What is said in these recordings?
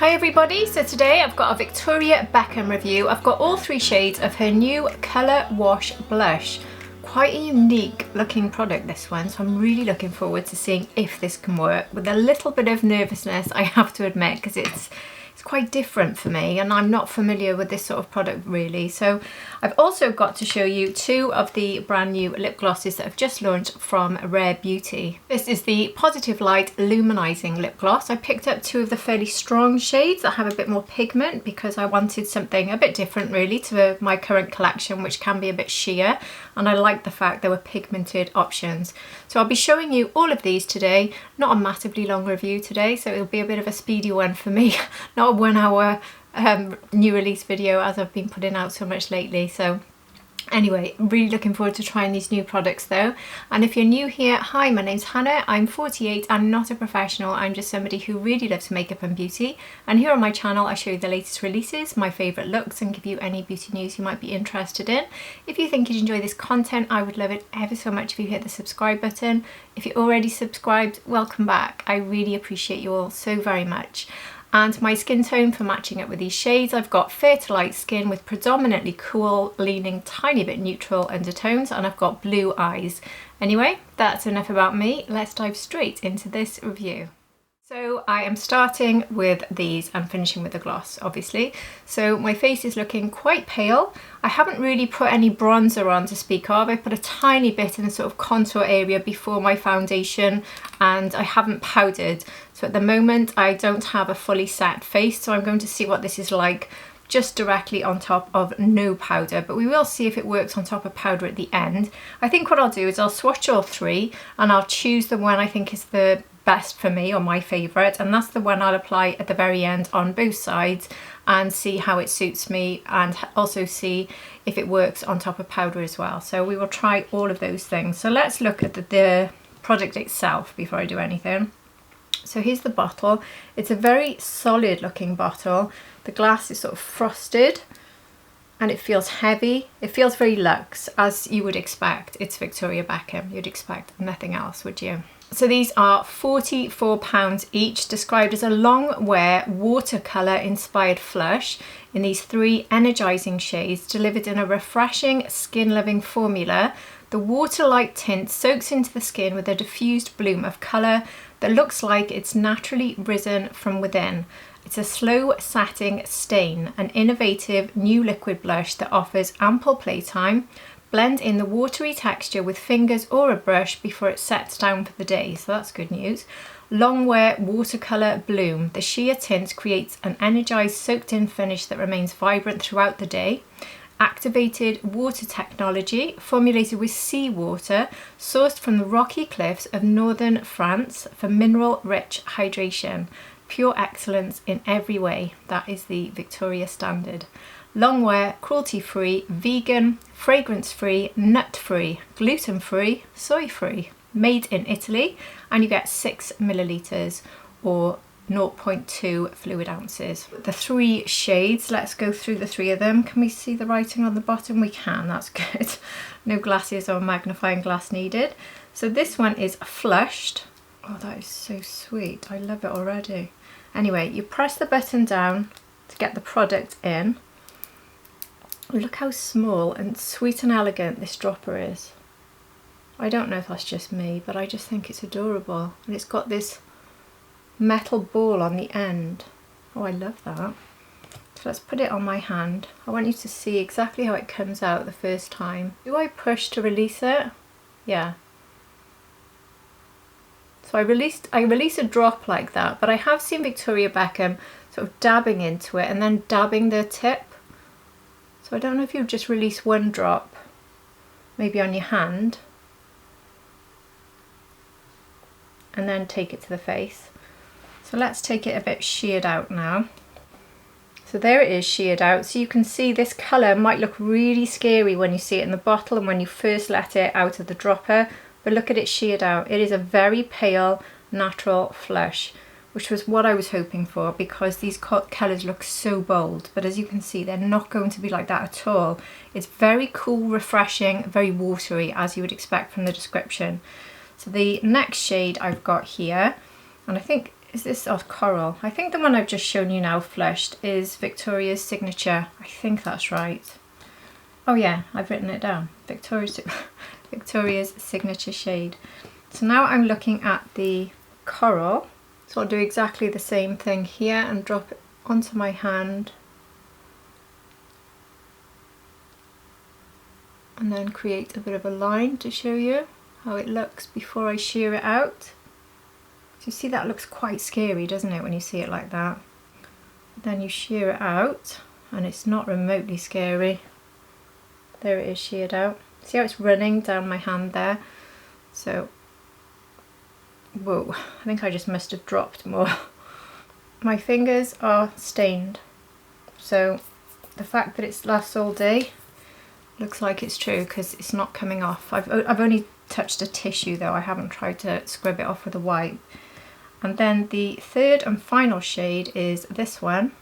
Hi everybody, so today I've got a Victoria Beckham review. I've got all three shades of her new Colour Wash Blush. Quite a unique looking product, this one, so I'm really looking forward to seeing if this can work, with a little bit of nervousness I have to admit, because it's quite different for me and I'm not familiar with this sort of product really. So I've also got to show you two of the brand new lip glosses that have just launched from Rare Beauty. This is the Positive Light Luminizing lip gloss. I picked up two of the fairly strong shades that have a bit more pigment because I wanted something a bit different really to my current collection, which can be a bit sheer, and I like the fact there were pigmented options. So I'll be showing you all of these today. Not a massively long review today, so it'll be a bit of a speedy one for me. Not a 1 hour new release video as I've been putting out so much lately. So anyway, really looking forward to trying these new products though. And if you're new here, hi, my name's Hannah. I'm 48. I'm not a professional. I'm just somebody who really loves makeup and beauty. And here on my channel, I show you the latest releases, my favourite looks, and give you any beauty news you might be interested in. If you think you'd enjoy this content, I would love it ever so much if you hit the subscribe button. If you're already subscribed, welcome back. I really appreciate you all so very much. And my skin tone for matching up with these shades, I've got fair to light skin with predominantly cool, leaning tiny bit neutral undertones, and I've got blue eyes. Anyway, that's enough about me. Let's dive straight into this review. So I am starting with these and finishing with the gloss, obviously. So my face is looking quite pale. I haven't really put any bronzer on to speak of. I put a tiny bit in the sort of contour area before my foundation, and I haven't powdered. So at the moment I don't have a fully set face, so I'm going to see what this is like just directly on top of no powder, but we will see if it works on top of powder at the end. I think what I'll do is I'll swatch all three and I'll choose the one I think is the best for me, or my favourite, and that's the one I'll apply at the very end on both sides and see how it suits me, and also see if it works on top of powder as well. So we will try all of those things. So let's look at the product itself before I do anything. So here's the bottle. It's a very solid looking bottle. The glass is sort of frosted and it feels heavy. It feels very luxe, as you would expect. It's Victoria Beckham. You'd expect nothing else, would you? So these are £44 each, described as a long wear watercolour inspired flush in these three energising shades, delivered in a refreshing skin loving formula. The water light tint soaks into the skin with a diffused bloom of colour that looks like it's naturally risen from within. It's a slow setting stain, an innovative new liquid blush that offers ample playtime. Blend in the watery texture with fingers or a brush before it sets down for the day, so that's good news. Long wear watercolour bloom. The sheer tint creates an energised soaked in finish that remains vibrant throughout the day. Activated water technology, formulated with seawater, sourced from the rocky cliffs of northern France for mineral rich hydration. Pure excellence in every way. That is the Victoria standard. Long wear, cruelty free, vegan, fragrance free, nut free, gluten free, soy free, made in Italy, and you get 6 millilitres or 0.2 fluid ounces. The three shades, let's go through the three of them. Can we see the writing on the bottom? We can, that's good. No glasses or magnifying glass needed. So this one is flushed. Oh, that is so sweet. I love it already. Anyway, you press the button down to get the product in. Look how small and sweet and elegant this dropper is. I don't know if that's just me, but I just think it's adorable. And it's got this metal ball on the end. Oh, I love that. So let's put it on my hand. I want you to see exactly how it comes out the first time. Do I push to release it? Yeah. So I release a drop like that, but I have seen Victoria Beckham sort of dabbing into it and then dabbing the tip. So I don't know if you just release one drop, maybe on your hand, and then take it to the face. So let's take it a bit sheared out now. So there it is, sheared out. So you can see this colour might look really scary when you see it in the bottle and when you first let it out of the dropper, but look at it sheared out. It is a very pale, natural flush, which was what I was hoping for, because these colours look so bold, but as you can see, they're not going to be like that at all. It's very cool, refreshing, very watery, as you would expect from the description. So the next shade I've got here, and I think is this, oh, Coral. I think the one I've just shown you now flushed is Victoria's Signature. I think that's right. Oh yeah, I've written it down. Victoria's Signature shade. So now I'm looking at the Coral. So I'll do exactly the same thing here and drop it onto my hand. And then create a bit of a line to show you how it looks before I shear it out. So you see that looks quite scary, doesn't it, when you see it like that? Then you shear it out and it's not remotely scary. There it is, sheared out. See how it's running down my hand there? So, whoa, I think I just must have dropped more. My fingers are stained. So the fact that it's lasts all day looks like it's true because it's not coming off. I've only touched a tissue though, I haven't tried to scrub it off with a wipe. And then the third and final shade is this one.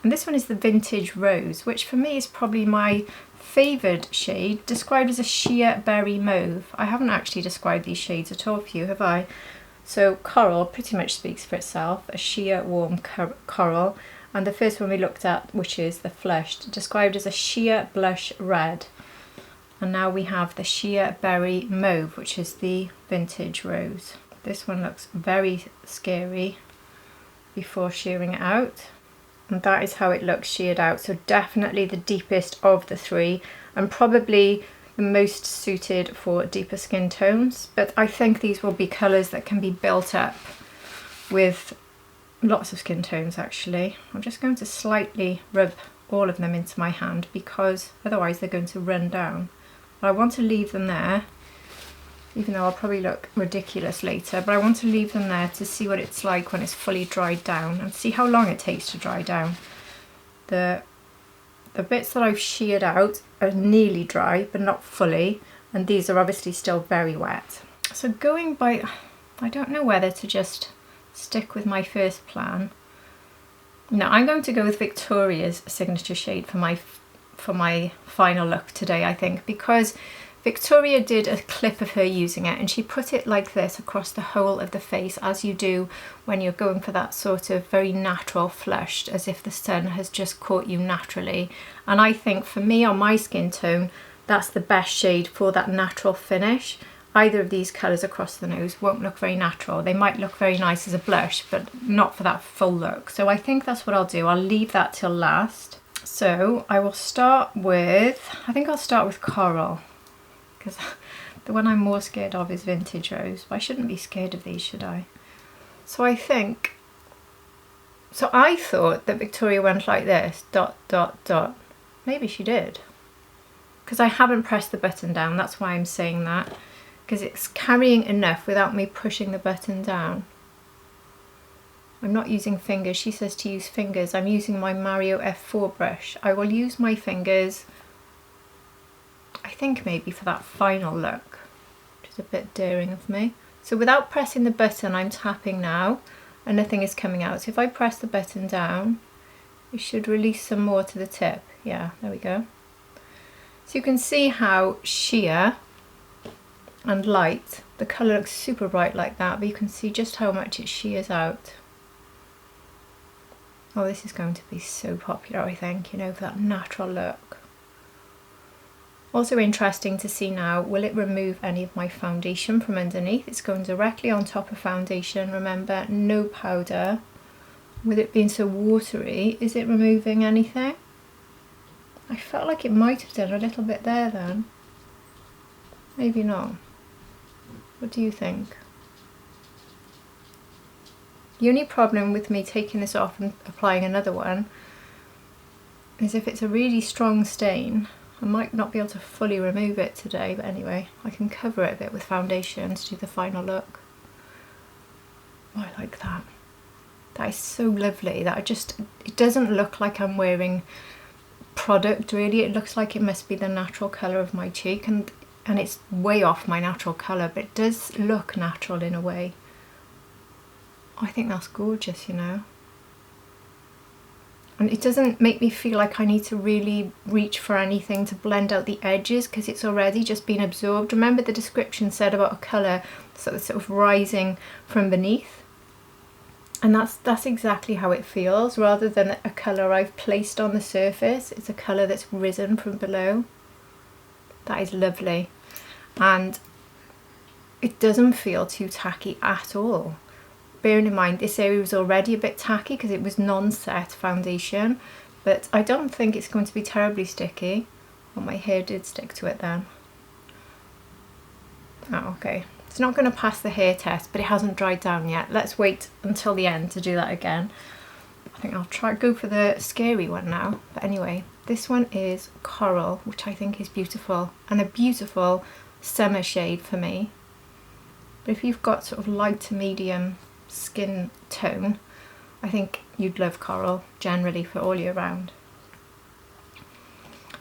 And this one is the Vintage Rose, which for me is probably my favoured shade, described as a sheer berry mauve. I haven't actually described these shades at all for you, have I? So Coral pretty much speaks for itself, a sheer warm coral. And the first one we looked at, which is the flushed, described as a sheer blush red. And now we have the sheer berry mauve, which is the Vintage Rose. This one looks very scary before shearing it out. And that is how it looks sheared out. So definitely the deepest of the three and probably the most suited for deeper skin tones. But I think these will be colours that can be built up with lots of skin tones actually. I'm just going to slightly rub all of them into my hand because otherwise they're going to run down. But I want to leave them there, even though I'll probably look ridiculous later, but I want to leave them there to see what it's like when it's fully dried down and see how long it takes to dry down. The bits that I've sheared out are nearly dry, but not fully, and these are obviously still very wet. So going by, I don't know whether to just stick with my first plan. No, I'm going to go with Victoria's Signature shade for my final look today, I think, because Victoria did a clip of her using it and she put it like this across the whole of the face, as you do when you're going for that sort of very natural flushed, as if the sun has just caught you naturally. And I think for me, on my skin tone, that's the best shade for that natural finish. Either of these colours across the nose won't look very natural. They might look very nice as a blush, but not for that full look. So I think that's what I'll do. I'll leave that till last. So I will start with, I think I'll start with Coral, because the one I'm more scared of is Vintage Rose. But I shouldn't be scared of these, should I? So I think, so I thought that Victoria went like this, dot, dot, dot. Maybe she did. Because I haven't pressed the button down, that's why I'm saying that. Because it's carrying enough without me pushing the button down. I'm not using fingers. She says to use fingers. I'm using my Mario F4 brush. I will use my fingers, I think maybe for that final look, which is a bit daring of me. So without pressing the button, I'm tapping now and nothing is coming out. So if I press the button down, it should release some more to the tip. Yeah, there we go. So you can see how sheer and light, the colour looks super bright like that, but you can see just how much it shears out. Oh, this is going to be so popular, I think, you know, for that natural look. Also interesting to see now, will it remove any of my foundation from underneath? It's going directly on top of foundation, remember, no powder. With it being so watery, is it removing anything? I felt like it might have done a little bit there then. Maybe not. What do you think? The only problem with me taking this off and applying another one is if it's a really strong stain, I might not be able to fully remove it today, but anyway, I can cover it a bit with foundation to do the final look. Oh, I like that. That is so lovely. That it doesn't look like I'm wearing product really. It looks like it must be the natural colour of my cheek, and it's way off my natural colour, but it does look natural in a way. I think that's gorgeous, you know. And it doesn't make me feel like I need to really reach for anything to blend out the edges, because it's already just been absorbed. Remember the description said about a colour sort of rising from beneath? And that's exactly how it feels. Rather than a colour I've placed on the surface, it's a colour that's risen from below. That is lovely. And it doesn't feel too tacky at all. Bearing in mind this area was already a bit tacky because it was non-set foundation, but I don't think it's going to be terribly sticky. Well, my hair did stick to it then. Oh, okay. It's not going to pass the hair test, but it hasn't dried down yet. Let's wait until the end to do that again. I think I'll go for the scary one now. But anyway, this one is Coral, which I think is beautiful, and a beautiful summer shade for me. But if you've got sort of light to medium skin tone, I think you'd love Coral generally for all year round.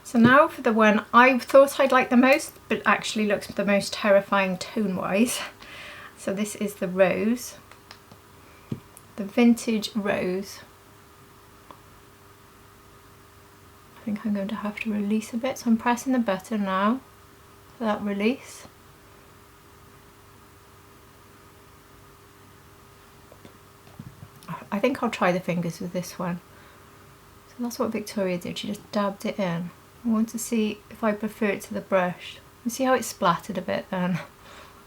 So now for the one I thought I'd like the most, but actually looks the most terrifying tone-wise. So this is the Rose, the Vintage Rose. I think I'm going to have to release a bit, so I'm pressing the button now for that release. I think I'll try the fingers with this one. So that's what Victoria did, she just dabbed it in. I want to see if I prefer it to the brush. You see how it splattered a bit then?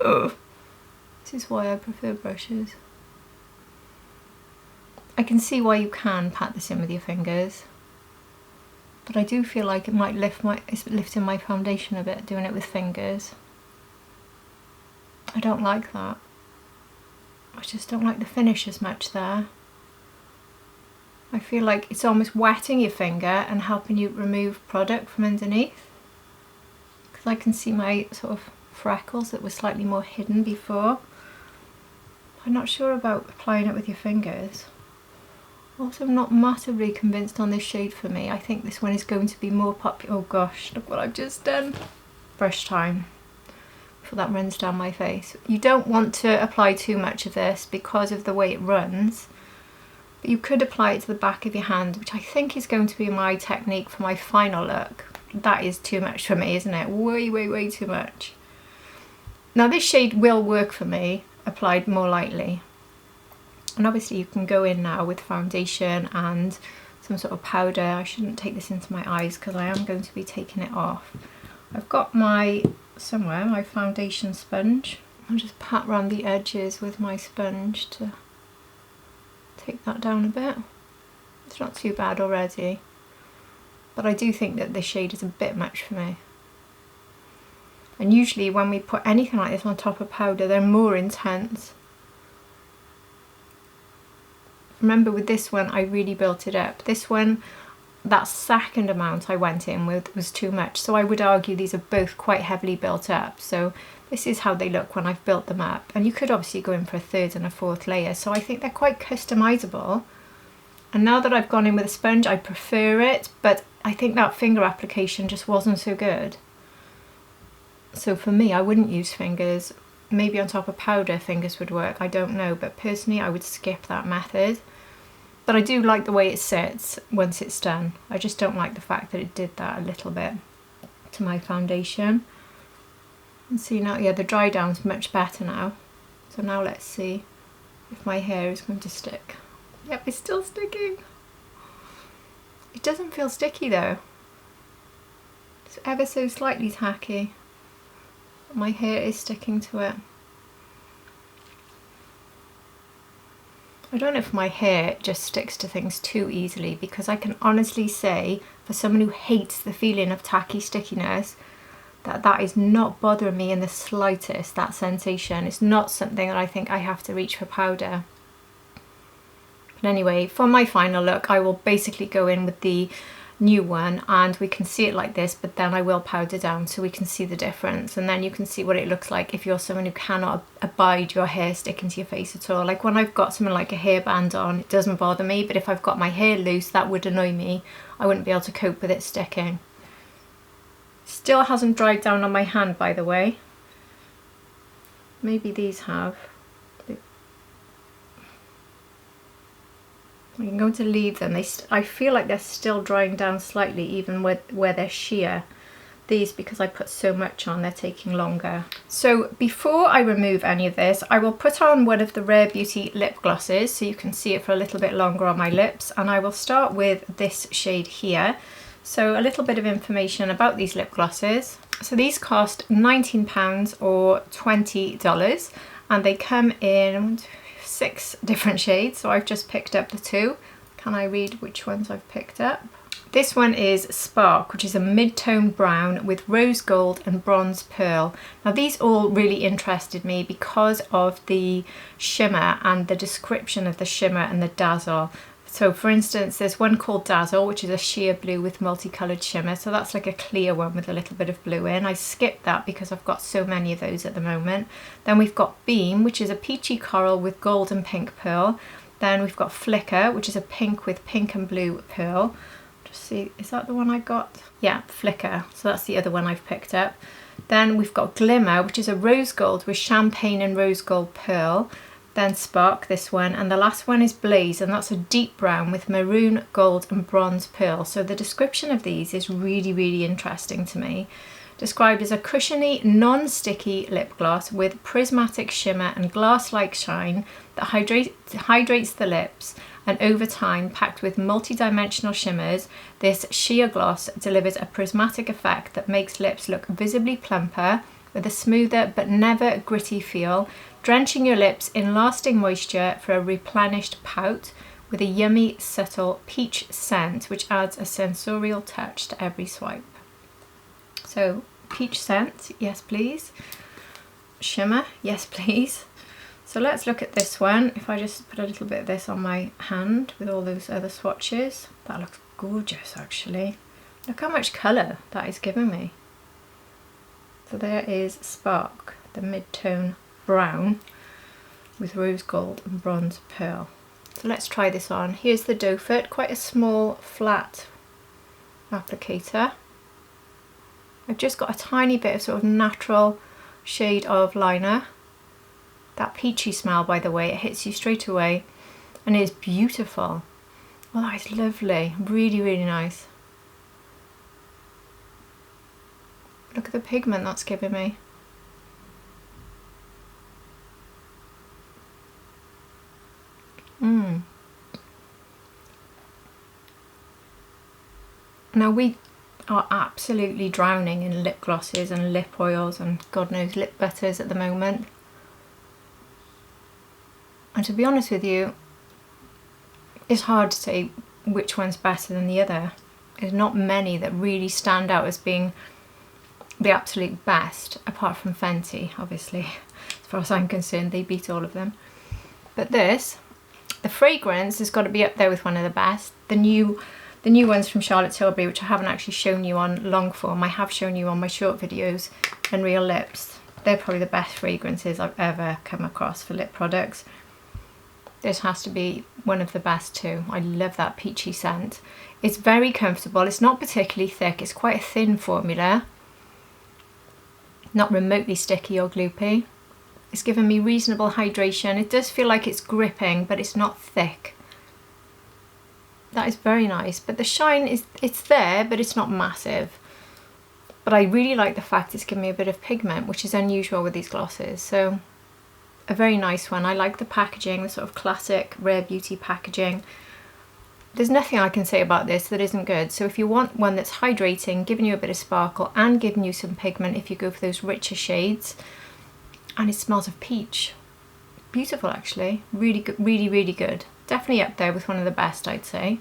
Ugh. This is why I prefer brushes. I can see why you can pat this in with your fingers, but I do feel like it might it's lifting my foundation a bit doing it with fingers. I don't like that. I just don't like the finish as much there. I feel like it's almost wetting your finger and helping you remove product from underneath. Because I can see my sort of freckles that were slightly more hidden before. I'm not sure about applying it with your fingers. Also, I'm not massively convinced on this shade for me. I think this one is going to be more popular. Oh gosh, look what I've just done. Brush time. Before that runs down my face. You don't want to apply too much of this because of the way it runs. But you could apply it to the back of your hand, which I think is going to be my technique for my final look. That is too much for me, isn't it? Way, way, way too much. Now this shade will work for me, applied more lightly. And obviously you can go in now with foundation and some sort of powder. I shouldn't take this into my eyes because I am going to be taking it off. I've got my foundation sponge. I'll just pat around the edges with my sponge to take that down a bit. It's not too bad already, but I do think that this shade is a bit much for me. And usually when we put anything like this on top of powder, they're more intense. Remember with this one, I really built it up. This one, that second amount I went in with was too much. So I would argue these are both quite heavily built up. So this is how they look when I've built them up. And you could obviously go in for a third and a fourth layer. So I think they're quite customizable. And now that I've gone in with a sponge, I prefer it. But I think that finger application just wasn't so good. So for me, I wouldn't use fingers. Maybe on top of powder, fingers would work. I don't know. But personally, I would skip that method. But I do like the way it sits once it's done. I just don't like the fact that it did that a little bit to my foundation. And see now, yeah, the dry down's much better now. So now let's see if my hair is going to stick. Yep, it's still sticking. It doesn't feel sticky though. It's ever so slightly tacky. My hair is sticking to it. I don't know if my hair just sticks to things too easily, because I can honestly say, for someone who hates the feeling of tacky stickiness, that is not bothering me in the slightest, that sensation. It's not something that I think I have to reach for powder. But anyway, for my final look, I will basically go in with the new one, and we can see it like this, but then I will powder down so we can see the difference, and then you can see what it looks like if you're someone who cannot abide your hair sticking to your face at all. Like when I've got something like a hairband on, it doesn't bother me, but if I've got my hair loose, that would annoy me. I wouldn't be able to cope with it sticking. Still hasn't dried down on my hand, by the way. Maybe these have. I'm going to leave them. I feel like they're still drying down slightly, even where they're sheer. these because I put so much on, they're taking longer. So before I remove any of this, I will put on one of the Rare Beauty lip glosses so you can see it for a little bit longer on my lips, and I will start with this shade here. So a little bit of information about these lip glosses. So these cost £19 or $20, and they come in 6 different shades, so I've just picked up the 2. Can I read which ones I've picked up? This one is Spark, which is a mid-tone brown with rose gold and bronze pearl. Now these all really interested me because of the shimmer and the description of the shimmer and the dazzle. So for instance, there's one called Dazzle, which is a sheer blue with multicolored shimmer. So that's like a clear one with a little bit of blue in. I skipped that because I've got so many of those at the moment. Then we've got Beam, which is a peachy coral with gold and pink pearl. Then we've got Flicker, which is a pink with pink and blue pearl. Just see, is that the one I got? Yeah, Flicker. So that's the other one I've picked up. Then we've got Glimmer, which is a rose gold with champagne and rose gold pearl. Then Spark, this one, and the last one is Blaze, and that's a deep brown with maroon, gold and bronze pearl. So the description of these is really, really interesting to me. Described as a cushiony, non-sticky lip gloss with prismatic shimmer and glass-like shine that hydrates the lips, and over time, packed with multi-dimensional shimmers, this sheer gloss delivers a prismatic effect that makes lips look visibly plumper with a smoother but never gritty feel, drenching your lips in lasting moisture for a replenished pout with a yummy, subtle peach scent which adds a sensorial touch to every swipe. So, peach scent, yes please. Shimmer, yes please. So let's look at this one. If I just put a little bit of this on my hand with all those other swatches, that looks gorgeous actually. Look how much colour that is giving me. So there is Spark, the mid-tone brown with rose gold and bronze pearl. So let's try this on. Here's the doe foot, quite a small flat applicator. I've just got a tiny bit of sort of natural shade of liner. That peachy smell, by the way, it hits you straight away and it is beautiful. Well, that is lovely, really, really nice. Look at the pigment that's giving me. Now we are absolutely drowning in lip glosses and lip oils and God knows lip butters at the moment. And to be honest with you, it's hard to say which one's better than the other. There's not many that really stand out as being the absolute best, apart from Fenty, obviously. As far as I'm concerned, they beat all of them. But this, the fragrance has got to be up there with one of the best. The new ones from Charlotte Tilbury, which I haven't actually shown you on long form, I have shown you on my short videos, and Real Lips. They're probably the best fragrances I've ever come across for lip products. This has to be one of the best too. I love that peachy scent. It's very comfortable. It's not particularly thick. It's quite a thin formula. Not remotely sticky or gloopy. It's given me reasonable hydration. It does feel like it's gripping, but it's not thick. That is very nice. But the shine it's there, but it's not massive. But I really like the fact it's given me a bit of pigment, which is unusual with these glosses. So a very nice one. I like the packaging, the sort of classic Rare Beauty packaging. There's nothing I can say about this that isn't good. So if you want one that's hydrating, giving you a bit of sparkle and giving you some pigment if you go for those richer shades, and it smells of peach. Beautiful actually, really good, really, really good. Definitely up there with one of the best, I'd say.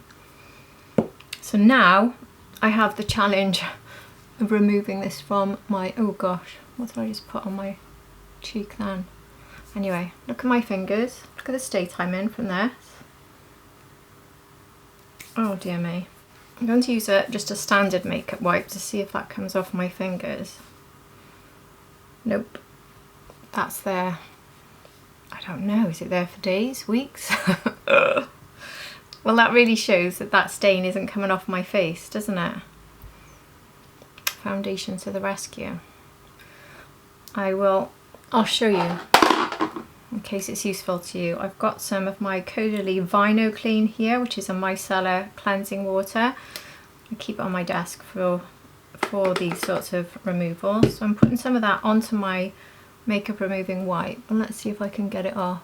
So now I have the challenge of removing this from my, oh gosh, what did I just put on my cheek then? Anyway, look at my fingers, look at the state I'm in from this. Oh dear me. I'm going to use just a standard makeup wipe to see if that comes off my fingers. Nope. That's there. I don't know, is it there for days, weeks? Well, that really shows that that stain isn't coming off my face, doesn't it? Foundation to the rescue. I'll show you in case it's useful to you. I've got some of my Caudalie Vino Clean here, which is a micellar cleansing water. I keep it on my desk for for these sorts of removals. So I'm putting some of that onto my makeup removing wipe, and let's see if I can get it off.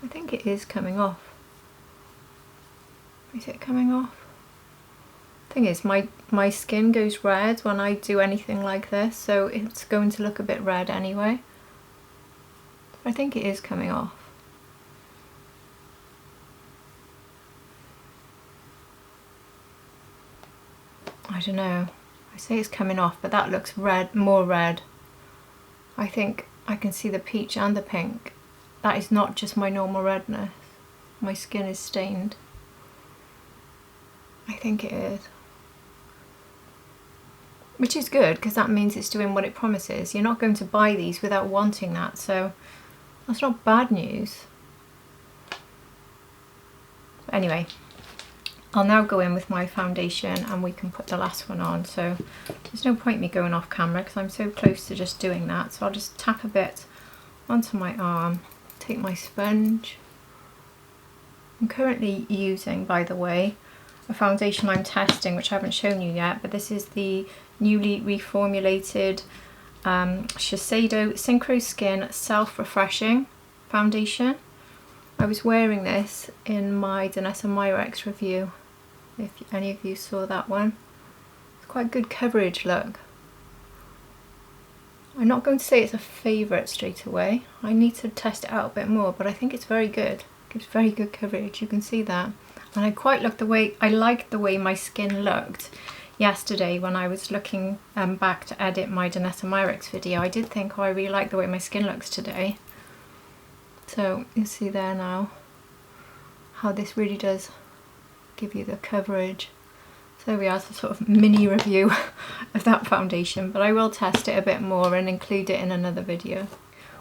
I think it is coming off. Is it coming off? Thing is, my skin goes red when I do anything like this, so it's going to look a bit red anyway. I think it is coming off. I don't know. I say it's coming off, but that looks red, more red. I think I can see the peach and the pink. That is not just my normal redness. My skin is stained. I think it is. Which is good, because that means it's doing what it promises. You're not going to buy these without wanting that, so that's not bad news. But anyway, I'll now go in with my foundation and we can put the last one on. So there's no point me going off camera because I'm so close to just doing that. So I'll just tap a bit onto my arm, take my sponge. I'm currently using, by the way, a foundation I'm testing, which I haven't shown you yet, but this is the newly reformulated Shiseido Synchro Skin Self-Refreshing Foundation. I was wearing this in my Danessa Myricks review, if any of you saw that one. It's quite good coverage, look. I'm not going to say it's a favourite straight away. I need to test it out a bit more, but I think it's very good. It gives very good coverage, you can see that. And I quite liked the way my skin looked yesterday when I was looking back to edit my Danessa Myricks video. I did think, oh, I really like the way my skin looks today. So you see there now how this really does give you the coverage. So there we are, it's a sort of mini review of that foundation, but I will test it a bit more and include it in another video.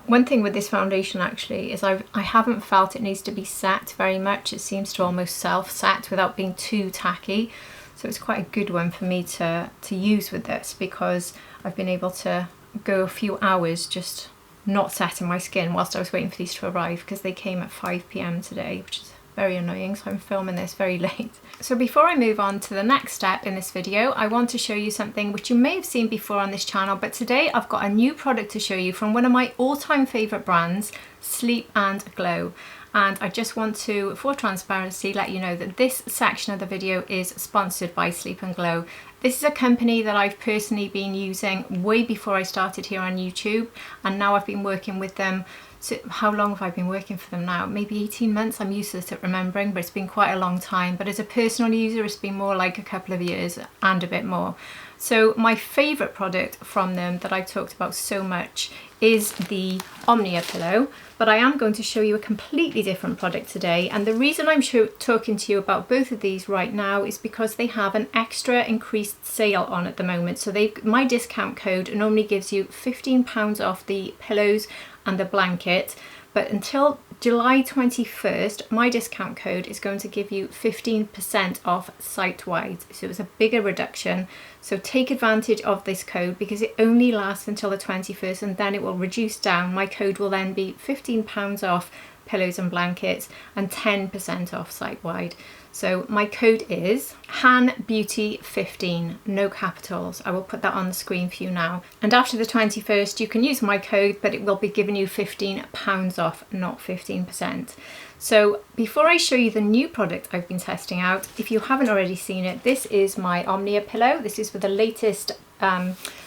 One thing with this foundation actually is I haven't felt it needs to be set very much. It seems to almost self-set without being too tacky. So it's quite a good one for me to use with this, because I've been able to go a few hours just not setting my skin whilst I was waiting for these to arrive, because they came at 5 PM today, which is very annoying, so I'm filming this very late. So before I move on to the next step in this video, I want to show you something which you may have seen before on this channel, but today I've got a new product to show you from one of my all-time favourite brands, Sleep&Glow. And I just want to, for transparency, let you know that this section of the video is sponsored by Sleep&Glow. This is a company that I've personally been using way before I started here on YouTube, and now I've been working with them. So how long have I been working for them now? Maybe 18 months, I'm useless at remembering, but it's been quite a long time. But as a personal user, it's been more like a couple of years and a bit more. So my favourite product from them that I've talked about so much is the Omnia pillow, but I am going to show you a completely different product today. And the reason I'm talking to you about both of these right now is because they have an extra increased sale on at the moment. So my discount code normally gives you £15 off the pillows and the blanket, but until July 21st, my discount code is going to give you 15% off site-wide. So it's a bigger reduction. So take advantage of this code because it only lasts until the 21st and then it will reduce down. My code will then be £15 off pillows and blankets and 10% off site-wide. So my code is HANBEAUTY15, no capitals. I will put that on the screen for you now. And after the 21st, you can use my code, but it will be giving you £15 off, not 15%. So before I show you the new product I've been testing out, if you haven't already seen it, this is my Omnia pillow. This is for the latest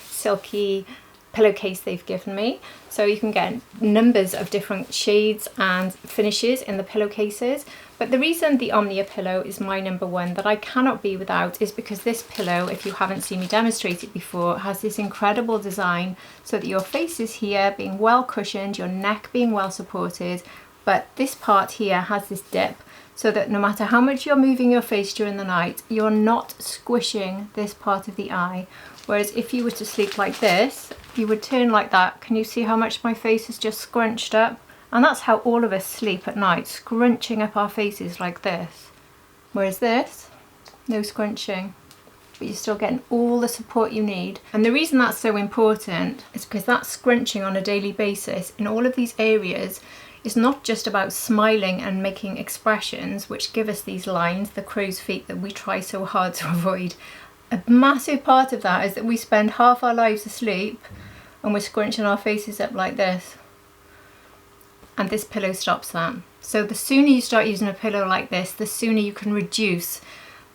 silky pillowcase they've given me. So you can get numbers of different shades and finishes in the pillowcases. But the reason the Omnia pillow is my number one that I cannot be without is because this pillow, if you haven't seen me demonstrate it before, has this incredible design so that your face is here being well cushioned, your neck being well supported, but this part here has this dip so that no matter how much you're moving your face during the night, you're not squishing this part of the eye. Whereas if you were to sleep like this, you would turn like that. Can you see how much my face is just scrunched up? And that's how all of us sleep at night, scrunching up our faces like this. Whereas this, no scrunching, but you're still getting all the support you need. And the reason that's so important is because that scrunching on a daily basis in all of these areas it's not just about smiling and making expressions which give us these lines, the crow's feet that we try so hard to avoid. A massive part of that is that we spend half our lives asleep and we're scrunching our faces up like this. And this pillow stops that. So the sooner you start using a pillow like this, the sooner you can reduce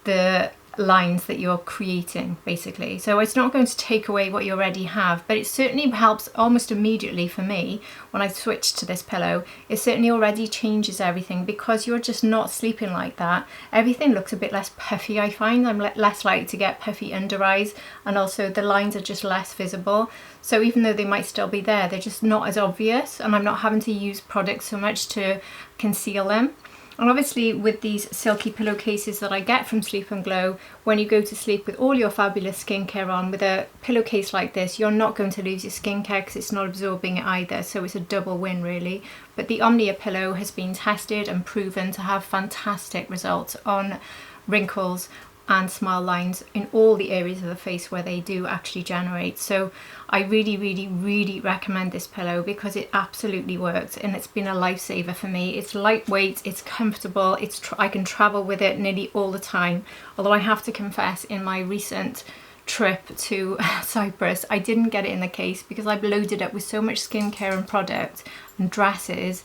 the lines that you're creating, basically. So it's not going to take away what you already have, but it certainly helps almost immediately for me when I switch to this pillow. It certainly already changes everything because you're just not sleeping like that. Everything looks a bit less puffy, I find. I'm less likely to get puffy under eyes, and also the lines are just less visible. So even though they might still be there, they're just not as obvious, and I'm not having to use products so much to conceal them. And obviously with these silky pillowcases that I get from Sleep&Glow, when you go to sleep with all your fabulous skincare on, with a pillowcase like this, you're not going to lose your skincare because it's not absorbing it either, so it's a double win really. But the Omnia pillow has been tested and proven to have fantastic results on wrinkles and smile lines in all the areas of the face where they do actually generate. So I really recommend this pillow because it absolutely works, and it's been a lifesaver for me. It's lightweight, it's comfortable, I can travel with it nearly all the time. Although I have to confess, in my recent trip to Cyprus, I didn't get it in the case because I've loaded up with so much skincare and product and dresses.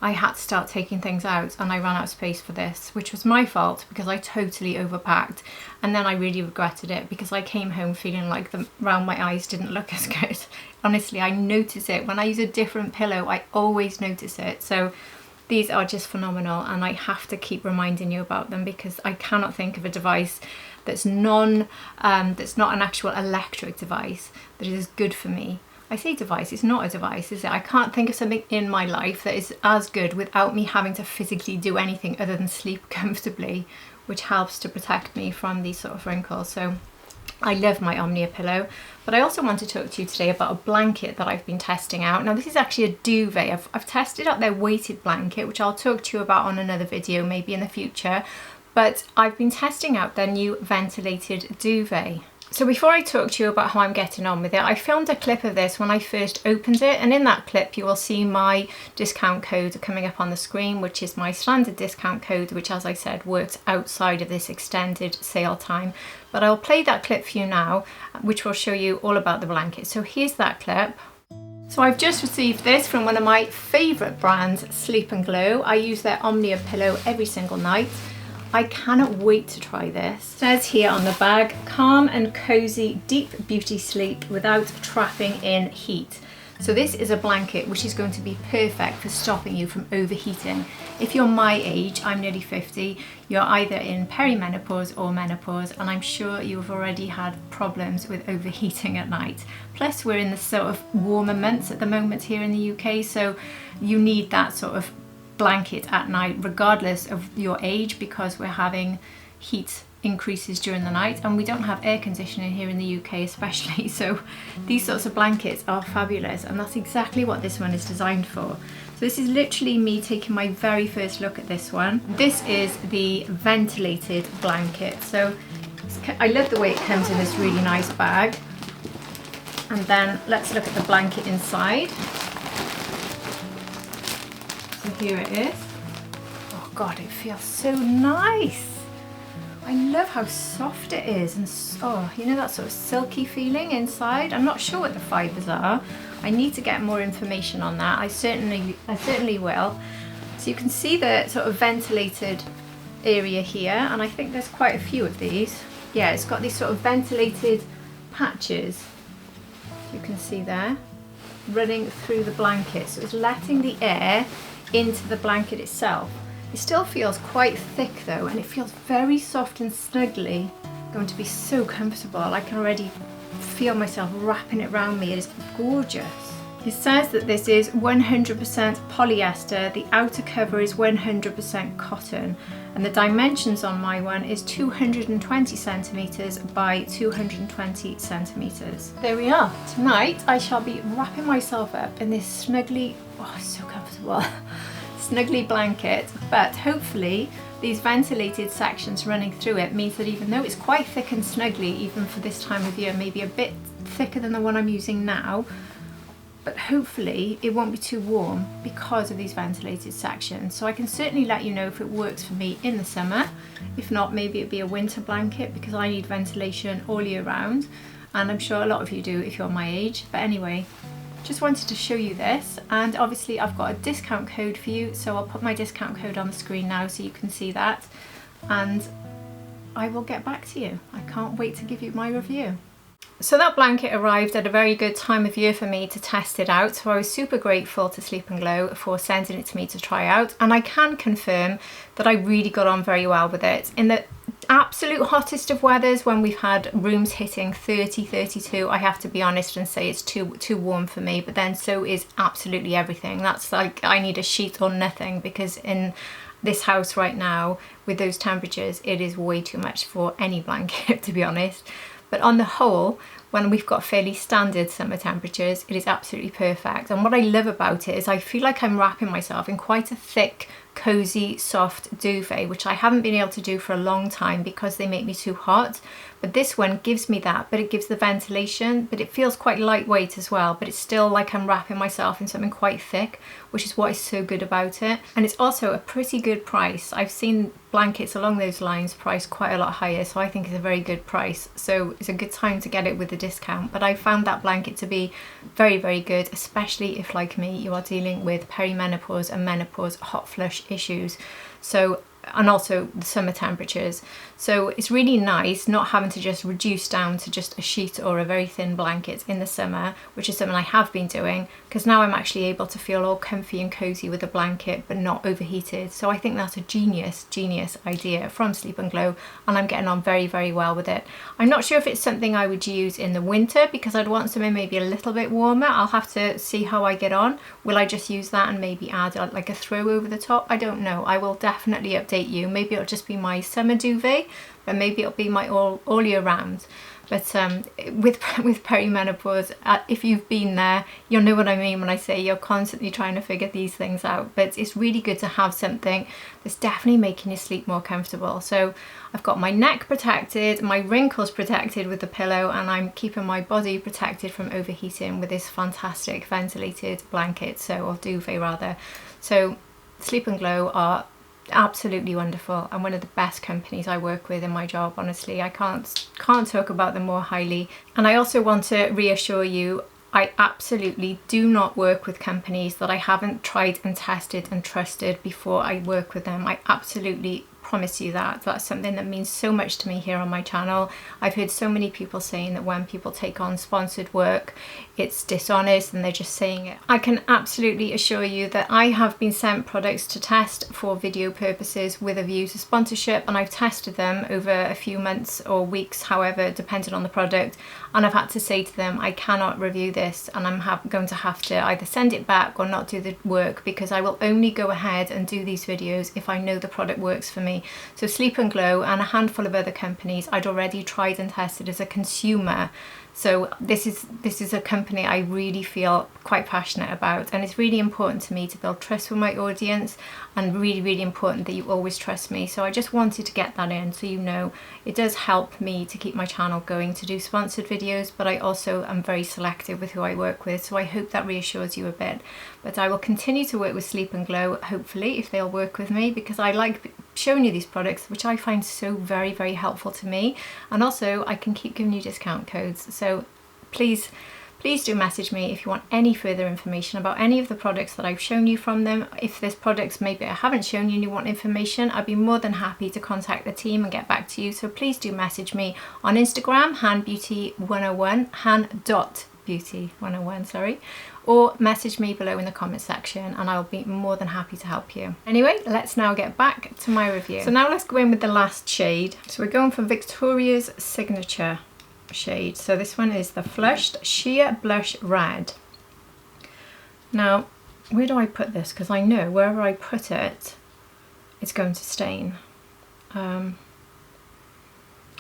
I had to start taking things out, and I ran out of space for this, which was my fault because I totally overpacked, and then I really regretted it because I came home feeling like around my eyes didn't look as good. Honestly, I notice it. When I use a different pillow, I always notice it. So these are just phenomenal, and I have to keep reminding you about them because I cannot think of a device that's not an actual electric device that is good for me. I say device, it's not a device, is it? I can't think of something in my life that is as good without me having to physically do anything other than sleep comfortably, which helps to protect me from these sort of wrinkles. So I love my Omnia pillow, but I also want to talk to you today about a blanket that I've been testing out. Now this is actually a duvet. I've tested out their weighted blanket, which I'll talk to you about on another video, maybe in the future, but I've been testing out their new ventilated duvet. So before I talk to you about how I'm getting on with it, I filmed a clip of this when I first opened it, and in that clip you will see my discount code coming up on the screen, which is my standard discount code, which, as I said, works outside of this extended sale time. But I'll play that clip for you now, which will show you all about the blanket. So here's that clip. So I've just received this from one of my favourite brands, Sleep&Glow. I use their Omnia pillow every single night. I cannot wait to try this. It says here on the bag, calm and cozy deep beauty sleep without trapping in heat. So this is a blanket which is going to be perfect for stopping you from overheating. If you're my age, I'm nearly 50, you're either in perimenopause or menopause, and I'm sure you've already had problems with overheating at night. Plus we're in the sort of warmer months at the moment here in the UK, so you need that sort of blanket at night regardless of your age, because we're having heat increases during the night and we don't have air conditioning here in the UK especially, so these sorts of blankets are fabulous, and that's exactly what this one is designed for. So this is literally me taking my very first look at this one. This is the ventilated blanket. So I love the way it comes in this really nice bag. And then let's look at the blanket inside. So here it is. Oh God, it feels so nice. I love how soft it is, and oh, you know, that sort of silky feeling inside. I'm not sure what the fibres are. I need to get more information on that. I certainly will. So you can see the sort of ventilated area here, and I think there's quite a few of these. Yeah, it's got these sort of ventilated patches, you can see there, running through the blanket. So it's letting the air into the blanket itself. It still feels quite thick though, and it feels very soft and snuggly. Going to be so comfortable. I can already feel myself wrapping it around me. It is gorgeous. It says that this is 100% polyester, the outer cover is 100% cotton, and the dimensions on my one is 220 centimetres by 220 centimetres. There we are. Tonight I shall be wrapping myself up in this snuggly, oh, so comfortable, snuggly blanket, but hopefully these ventilated sections running through it means that even though it's quite thick and snuggly, even for this time of year, maybe a bit thicker than the one I'm using now, but hopefully it won't be too warm because of these ventilated sections. So I can certainly let you know if it works for me in the summer. If not, maybe it'd be a winter blanket because I need ventilation all year round, and I'm sure a lot of you do if you're my age. But anyway, just wanted to show you this, and obviously I've got a discount code for you, so I'll put my discount code on the screen now so you can see that, and I will get back to you. I can't wait to give you my review. So that blanket arrived at a very good time of year for me to test it out, so I was super grateful to Sleep&Glow for sending it to me to try out, and I can confirm that I really got on very well with it. In the absolute hottest of weathers, when we've had rooms hitting 30, 32, I have to be honest and say it's too warm for me, but then so is absolutely everything. That's like, I need a sheet or nothing, because in this house right now with those temperatures it is way too much for any blanket, to be honest. But on the whole, when we've got fairly standard summer temperatures, it is absolutely perfect. And what I love about it is I feel like I'm wrapping myself in quite a thick, cozy, soft duvet, which I haven't been able to do for a long time because they make me too hot. But this one gives me that, but it gives the ventilation, but it feels quite lightweight as well, but it's still like I'm wrapping myself in something quite thick, which is what is so good about it. And it's also a pretty good price. I've seen blankets along those lines priced quite a lot higher, so I think it's a very good price. So it's a good time to get it with a discount. But I found that blanket to be very, very good, especially if, like me, you are dealing with perimenopause and menopause hot flush issues. So, and also the summer temperatures. So it's really nice not having to just reduce down to just a sheet or a very thin blanket in the summer, which is something I have been doing, because now I'm actually able to feel all comfy and cozy with a blanket but not overheated. So I think that's a genius idea from Sleep&Glow, and I'm getting on very, very well with it. I'm not sure if it's something I would use in the winter because I'd want something maybe a little bit warmer. I'll have to see how I get on. Will I just use that and maybe add like a throw over the top? I don't know. I will definitely update you. Maybe it'll just be my summer duvet, but maybe it'll be my all year round. But with perimenopause, if you've been there, you'll know what I mean when I say you're constantly trying to figure these things out. But it's really good to have something that's definitely making you sleep more comfortable. So I've got my neck protected, my wrinkles protected with the pillow, and I'm keeping my body protected from overheating with this fantastic ventilated blanket, or duvet rather. So Sleep&Glow are absolutely wonderful and one of the best companies I work with in my job. Honestly, I can't talk about them more highly. And I also want to reassure you, I absolutely do not work with companies that I haven't tried and tested and trusted before I work with them. I absolutely promise you that. That's something that means so much to me here on my channel. I've heard so many people saying that when people take on sponsored work, it's dishonest and they're just saying it. I can absolutely assure you that I have been sent products to test for video purposes with a view to sponsorship, and I've tested them over a few months or weeks, however, depending on the product, and I've had to say to them, I cannot review this, and I'm going to have to either send it back or not do the work, because I will only go ahead and do these videos if I know the product works for me. So Sleep&Glow and a handful of other companies I'd already tried and tested as a consumer. So this is a company I really feel quite passionate about, and it's really important to me to build trust with my audience, and really important that you always trust me. So I just wanted to get that in so you know it does help me to keep my channel going to do sponsored videos, but I also am very selective with who I work with, so I hope that reassures you a bit. But I will continue to work with Sleep&Glow, hopefully, if they'll work with me, because I like showing you these products, which I find so very, very helpful to me, and also I can keep giving you discount codes. So please do message me if you want any further information about any of the products that I've shown you from them. If there's products maybe I haven't shown you and you want information, I'd be more than happy to contact the team and get back to you. So please do message me on Instagram, hanbeauty101, han.beauty101, sorry, or message me below in the comment section and I'll be more than happy to help you. Anyway, let's now get back to my review. So now let's go in with the last shade. So we're going for Victoria's Signature shade. So this one is the Flushed Sheer Blush Red. Now, where do I put this? Because I know wherever I put it, it's going to stain. I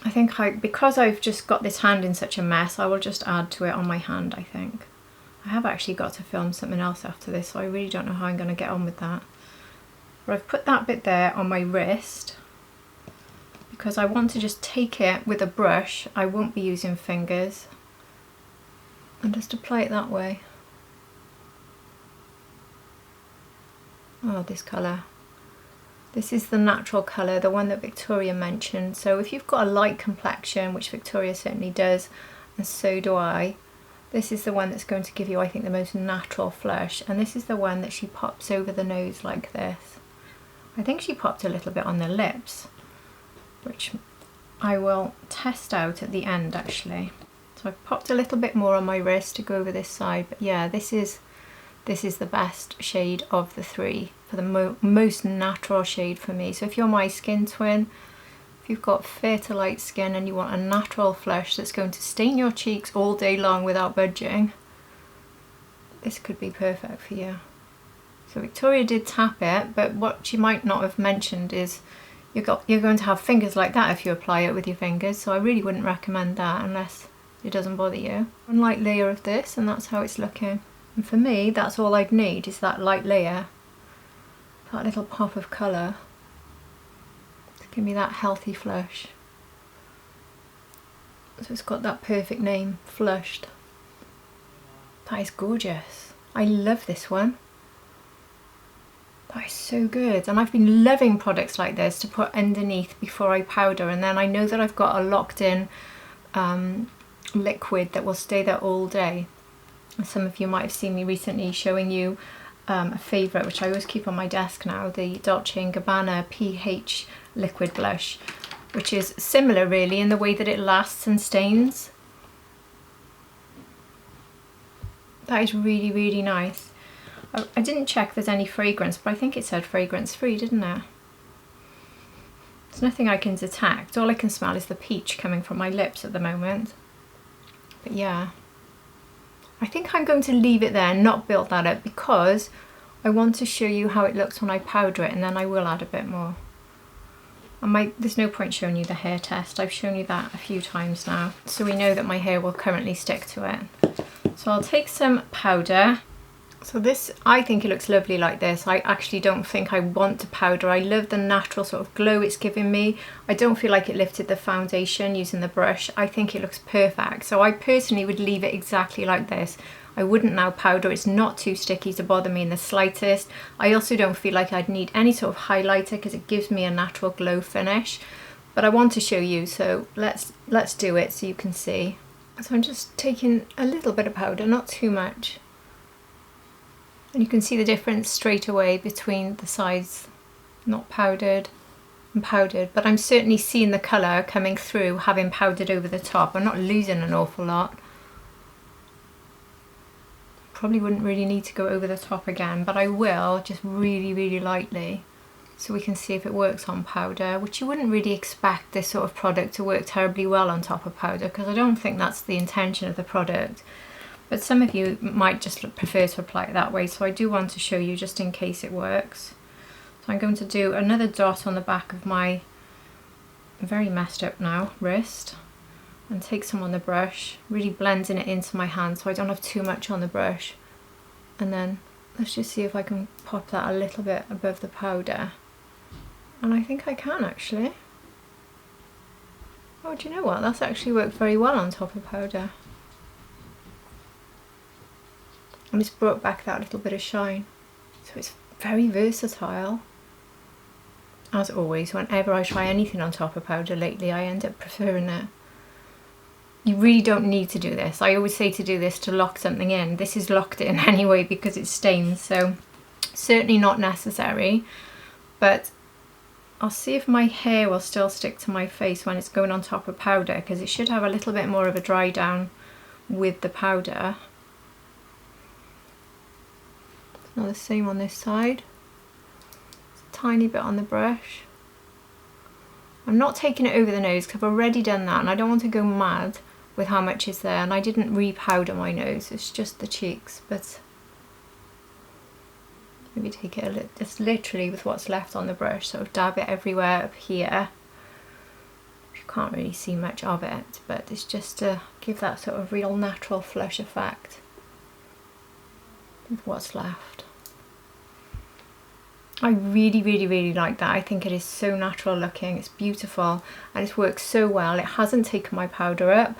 think because I've just got this hand in such a mess, I will just add to it on my hand, I think. I have actually got to film something else after this, so I really don't know how I'm going to get on with that. But I've put that bit there on my wrist because I want to just take it with a brush. I won't be using fingers, and just apply it that way. Oh, this colour. This is the natural colour, the one that Victoria mentioned. So if you've got a light complexion, which Victoria certainly does, and so do I, this is the one that's going to give you, I think, the most natural flush. And this is the one that she pops over the nose like this. I think she popped a little bit on the lips, which I will test out at the end actually. So I've popped a little bit more on my wrist to go over this side, but yeah, this is the best shade of the three, for the most natural shade for me. So if you're my skin twin, if you've got fair to light skin and you want a natural flush that's going to stain your cheeks all day long without budging, this could be perfect for you. So Victoria did tap it, but what she might not have mentioned is you're going to have fingers like that if you apply it with your fingers, so I really wouldn't recommend that unless it doesn't bother you. One light layer of this, and that's how it's looking. And for me, that's all I'd need, is that light layer, that little pop of colour to give me that healthy flush. So it's got that perfect name, Flushed. That is gorgeous. I love this one. That is so good, and I've been loving products like this to put underneath before I powder, and then I know that I've got a locked in liquid that will stay there all day. And some of you might have seen me recently showing you a favourite, which I always keep on my desk now, the Dolce & Gabbana PH liquid blush, which is similar really in the way that it lasts and stains. That is really, really nice. I didn't check if there's any fragrance, but I think it said fragrance free, didn't it? There's nothing I can detect. All I can smell is the peach coming from my lips at the moment. But yeah, I think I'm going to leave it there and not build that up, because I want to show you how it looks when I powder it, and then I will add a bit more. There's no point showing you the hair test. I've shown you that a few times now, so we know that my hair will currently stick to it. So I'll take some powder. So this, I think it looks lovely like this. I actually don't think I want to powder. I love the natural sort of glow it's giving me. I don't feel like it lifted the foundation using the brush. I think it looks perfect. So I personally would leave it exactly like this. I wouldn't now powder. It's not too sticky to bother me in the slightest. I also don't feel like I'd need any sort of highlighter because it gives me a natural glow finish. But I want to show you, so let's do it so you can see. So I'm just taking a little bit of powder, not too much. And you can see the difference straight away between the sides not powdered and powdered, but I'm certainly seeing the colour coming through having powdered over the top. I'm not losing an awful lot. Probably wouldn't really need to go over the top again, but I will, just really, really lightly, so we can see if it works on powder, which you wouldn't really expect this sort of product to work terribly well on top of powder, because I don't think that's the intention of the product. But some of you might just prefer to apply it that way, so I do want to show you just in case it works. So I'm going to do another dot on the back of my very messed up now wrist, and take some on the brush, really blending it into my hand so I don't have too much on the brush. And then let's just see if I can pop that a little bit above the powder. And I think I can actually. Oh, do you know what? That's actually worked very well on top of powder. And it's brought back that little bit of shine. So it's very versatile. As always, whenever I try anything on top of powder lately, I end up preferring it. You really don't need to do this. I always say to do this to lock something in. This is locked in anyway because it stains, so certainly not necessary. But I'll see if my hair will still stick to my face when it's going on top of powder, because it should have a little bit more of a dry down with the powder. Now the same on this side. Just a tiny bit on the brush. I'm not taking it over the nose because I've already done that, and I don't want to go mad with how much is there, and I didn't re-powder my nose, it's just the cheeks. But maybe take it a little, just literally with what's left on the brush, sort of dab it everywhere up here. You can't really see much of it, but it's just to give that sort of real natural flush effect with what's left. I really, really, really like that. I think it is so natural looking, it's beautiful, and it's worked so well. It hasn't taken my powder up,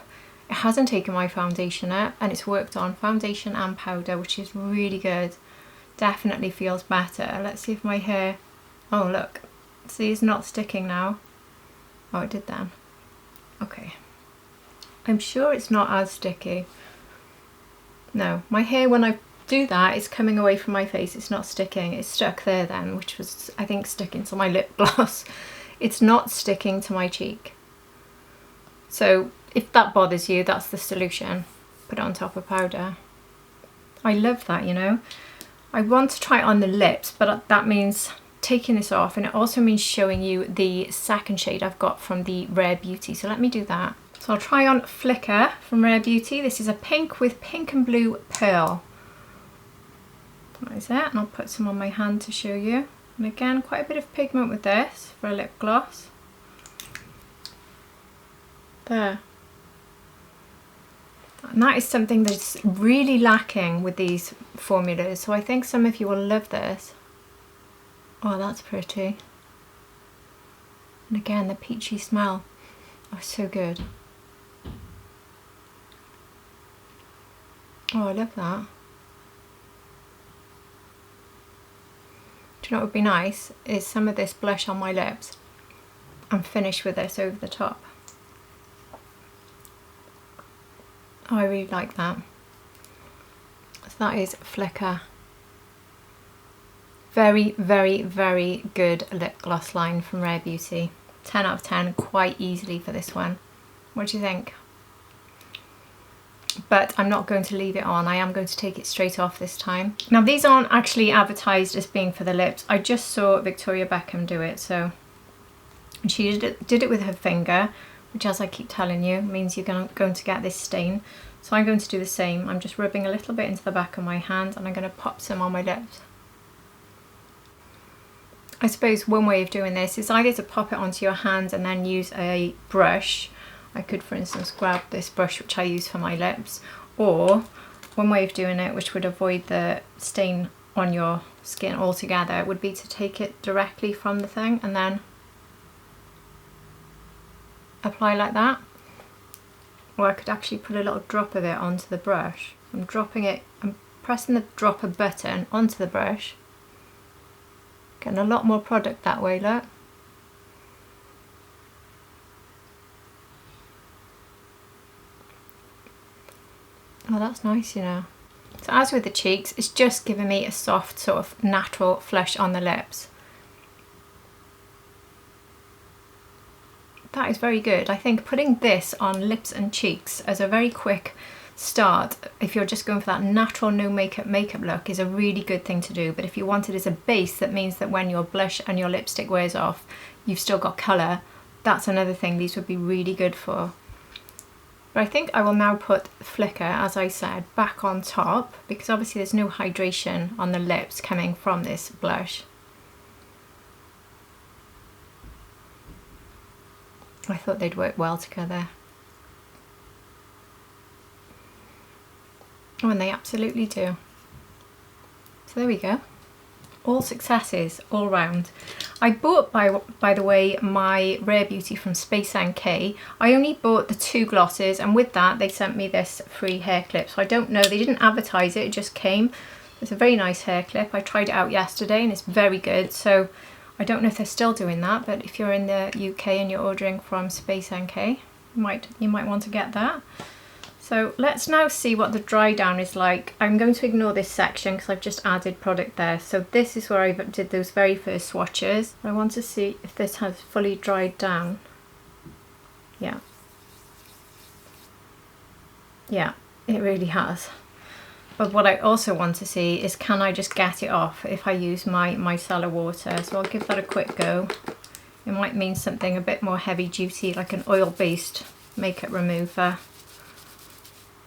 it hasn't taken my foundation up, and it's worked on foundation and powder, which is really good. Definitely feels better. Let's see if my hair, oh look, see it's not sticking now. Oh, it did then. Okay. I'm sure it's not as sticky. No, my hair when I do that is coming away from my face. It's not sticking. It's stuck there then, which was I think sticking to my lip gloss. It's not sticking to my cheek. So if that bothers you, that's the solution. Put it on top of powder. I love that, you know. I want to try it on the lips, but that means taking this off, and it also means showing you the second shade I've got from the Rare Beauty. So let me do that. So I'll try on Flicker from Rare Beauty. This is a pink with pink and blue pearl. That is it, and I'll put some on my hand to show you. And again, quite a bit of pigment with this for a lip gloss. There. And that is something that's really lacking with these formulas. So I think some of you will love this. Oh, that's pretty. And again, the peachy smell. Oh, so good. Oh, I love that. Do you know what would be nice? Is some of this blush on my lips and finish with this over the top. Oh, I really like that. So that is Flicker. Very, very, very good lip gloss line from Rare Beauty. 10 out of 10 quite easily for this one. What do you think? But I'm not going to leave it on. I am going to take it straight off this time. Now these aren't actually advertised as being for the lips. I just saw Victoria Beckham do it. So and she did it with her finger, which, as I keep telling you, means you're going to get this stain. So I'm going to do the same. I'm just rubbing a little bit into the back of my hand, and I'm going to pop some on my lips. I suppose one way of doing this is either to pop it onto your hand and then use a brush. I could, for instance, grab this brush which I use for my lips, or one way of doing it, which would avoid the stain on your skin altogether, would be to take it directly from the thing and then apply like that. Or I could actually put a little drop of it onto the brush. I'm pressing the dropper button onto the brush. Getting a lot more product that way, look. Oh, that's nice, you know. So as with the cheeks, it's just giving me a soft sort of natural flush on the lips. That is very good. I think putting this on lips and cheeks as a very quick start, if you're just going for that natural no makeup look, is a really good thing to do. But if you want it as a base, that means that when your blush and your lipstick wears off, you've still got colour. That's another thing these would be really good for. But I think I will now put Flicker, as I said, back on top, because obviously there's no hydration on the lips coming from this blush. I thought they'd work well together. Oh, and they absolutely do. So there we go. All successes all round. I bought, by the way, my Rare Beauty from Space NK. I only bought the 2 glosses, and with that they sent me this free hair clip. So I don't know, they didn't advertise it, it just came. It's a very nice hair clip. I tried it out yesterday and it's very good. So I don't know if they're still doing that, but if you're in the UK and you're ordering from Space NK, you might want to get that. So let's now see what the dry down is like. I'm going to ignore this section because I've just added product there. So this is where I did those very first swatches. I want to see if this has fully dried down. Yeah. Yeah, it really has. But what I also want to see is, can I just get it off if I use my micellar water? So I'll give that a quick go. It might mean something a bit more heavy duty, like an oil-based makeup remover.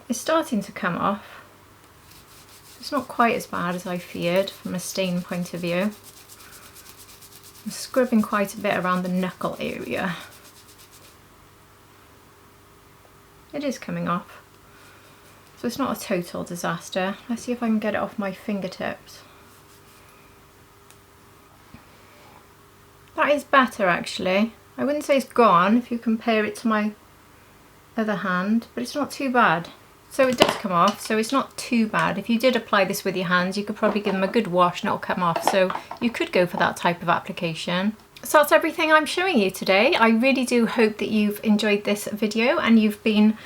It's starting to come off. It's not quite as bad as I feared from a stain point of view. I'm scrubbing quite a bit around the knuckle area. It is coming off. So it's not a total disaster. Let's see if I can get it off my fingertips. That is better actually. I wouldn't say it's gone if you compare it to my other hand, but it's not too bad. So it does come off, so it's not too bad. If you did apply this with your hands, you could probably give them a good wash and it'll come off. So you could go for that type of application. So that's everything I'm showing you today. I really do hope that you've enjoyed this video and you've been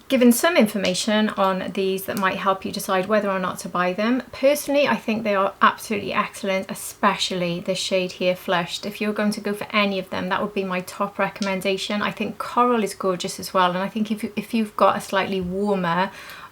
given some information on these that might help you decide whether or not to buy them. Personally, I think they are absolutely excellent, especially this shade here, Flushed. If you're going to go for any of them, that would be my top recommendation. I think Coral is gorgeous as well, and I think if you've got a slightly warmer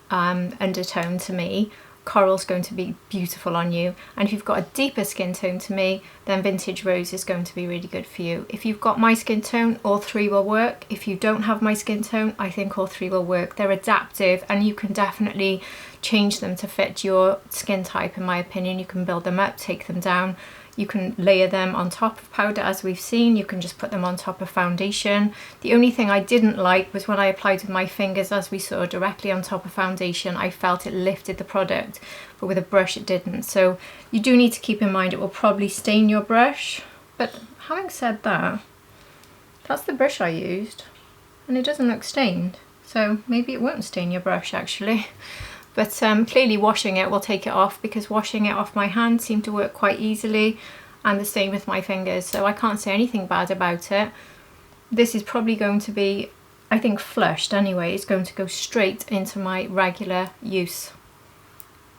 undertone to me, Coral's going to be beautiful on you, and if you've got a deeper skin tone to me, then Vintage Rose is going to be really good for you. If you've got my skin tone, all three will work. If you don't have my skin tone, I think all three will work. They're adaptive and you can definitely change them to fit your skin type, in my opinion. You can build them up, take them down. You can layer them on top of powder, as we've seen. You can just put them on top of foundation. The only thing I didn't like was when I applied with my fingers, as we saw, directly on top of foundation. I felt it lifted the product, but with a brush it didn't. So you do need to keep in mind it will probably stain your brush. But having said that, that's the brush I used and it doesn't look stained. So maybe it won't stain your brush actually. But clearly washing it will take it off, because washing it off my hand seemed to work quite easily, and the same with my fingers, so I can't say anything bad about it. This is probably going to be, I think Flushed anyway, it's going to go straight into my regular use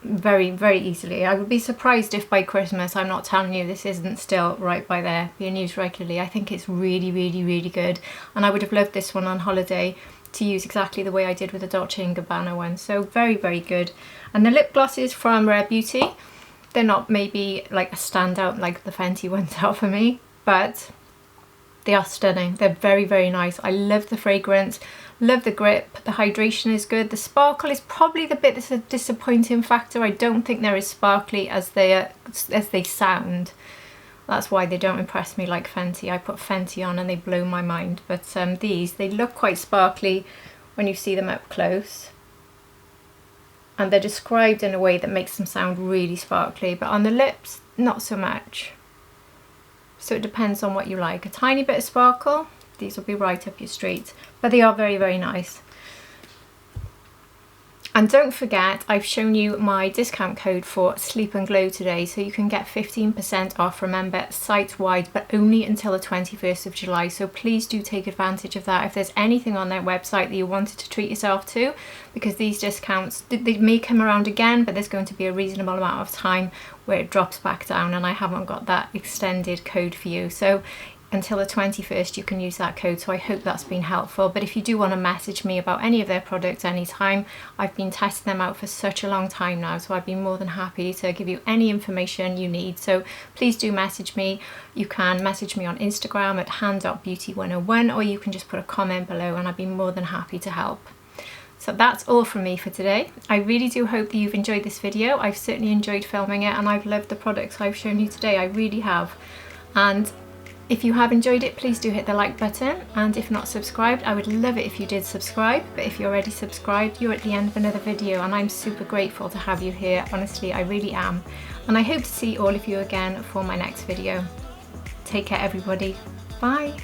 very, very easily. I would be surprised if by Christmas, I'm not telling you, this isn't still right by there being used regularly. I think it's really, really, really good, and I would have loved this one on holiday to use exactly the way I did with the Dolce & Gabbana one. So very, very good. And the lip glosses from Rare Beauty, they're not maybe like a standout like the Fenty ones are for me, but they are stunning. They're very, very nice. I love the fragrance, love the grip, the hydration is good. The sparkle is probably the bit that's a disappointing factor. I don't think they're as sparkly as they sound. That's why they don't impress me like Fenty. I put Fenty on and they blow my mind. But these, they look quite sparkly when you see them up close. And they're described in a way that makes them sound really sparkly. But on the lips, not so much. So it depends on what you like. A tiny bit of sparkle, these will be right up your street. But they are very, very nice. And don't forget, I've shown you my discount code for Sleep&Glow today, so you can get 15% off, remember, site-wide, but only until the 21st of July. So please do take advantage of that if there's anything on their website that you wanted to treat yourself to, because these discounts, they may come around again, but there's going to be a reasonable amount of time where it drops back down, and I haven't got that extended code for you. So until the 21st you can use that code, so I hope that's been helpful. But if you do want to message me about any of their products anytime, I've been testing them out for such a long time now, so I'd be more than happy to give you any information you need. So please do message me. You can message me on Instagram at hand.beauty101, or you can just put a comment below and I'd be more than happy to help. So that's all from me for today. I really do hope that you've enjoyed this video. I've certainly enjoyed filming it, and I've loved the products I've shown you today. I really have. And if you have enjoyed it, please do hit the like button, and if not subscribed, I would love it if you did subscribe. But if you're already subscribed, you're at the end of another video, and I'm super grateful to have you here. Honestly, I really am. And I hope to see all of you again for my next video. Take care, everybody. Bye.